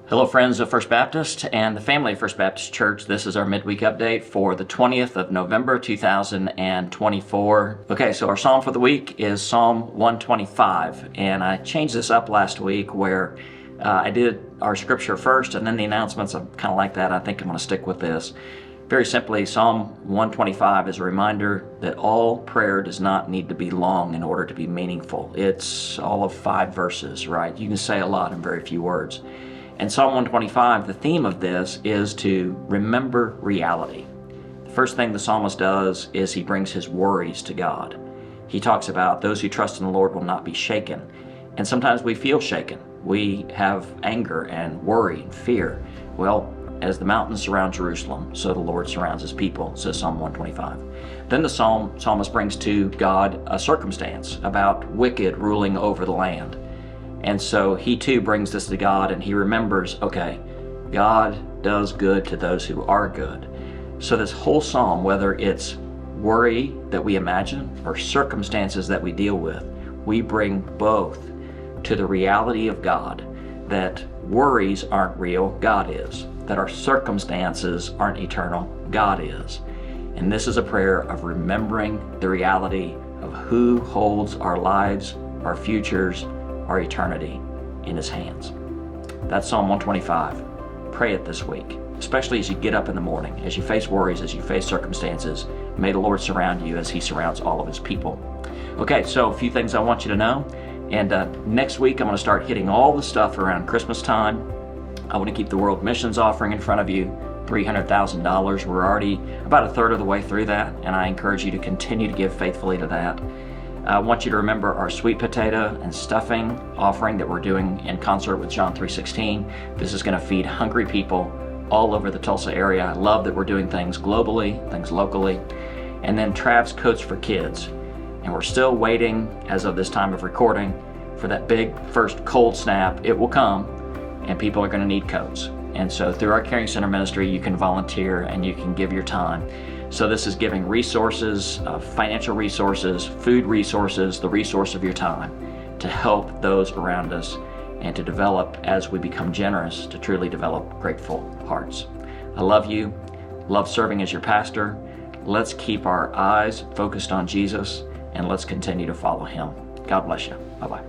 Hello, friends of First Baptist and the family of First Baptist Church. This is our midweek update for the 20th of November, 2024. Okay, so our psalm for the week is Psalm 125, and I changed this up last week where I did our scripture first and then the announcements. I'm kind of like that. I think I'm going to stick with this. Very simply, Psalm 125 is a reminder that all prayer does not need to be long in order to be meaningful. It's all of 5 verses, right? You can say a lot in very few words. And Psalm 125, the theme of this is to remember reality. The first thing the psalmist does is he brings his worries to God. He talks about those who trust in the Lord will not be shaken. And sometimes we feel shaken. We have anger and worry and fear. Well, as the mountains surround Jerusalem, so the Lord surrounds his people, says Psalm 125. Then the psalmist brings to God a circumstance about wicked ruling over the land. And so he too brings this to God, and he remembers, okay, God does good to those who are good. So this whole psalm, whether it's worry that we imagine or circumstances that we deal with, we bring both to the reality of God, that worries aren't real, God is. That our circumstances aren't eternal, God is. And this is a prayer of remembering the reality of who holds our lives, our futures, our eternity in his hands. That's Psalm 125. Pray it this week, especially as you get up in the morning, as you face worries, as you face circumstances. May the Lord surround you as he surrounds all of his people. Okay, so a few things I want you to know. And next week I'm going to start hitting all the stuff around Christmas time. I want to keep the World Missions Offering in front of you, $300,000. We're already about a third of the way through that, and I encourage you to continue to give faithfully to that. I want you to remember our sweet potato and stuffing offering that we're doing in concert with John 3:16. This is going to feed hungry people all over the Tulsa area. I love that we're doing things globally, things locally. And then Trav's Coats for Kids. And we're still waiting, as of this time of recording, for that big first cold snap. It will come, and people are going to need coats. And so through our Caring Center ministry, you can volunteer and you can give your time. So this is giving resources, financial resources, food resources, the resource of your time to help those around us and to develop, as we become generous, to truly develop grateful hearts. I love you, love serving as your pastor. Let's keep our eyes focused on Jesus and let's continue to follow him. God bless you. Bye-bye.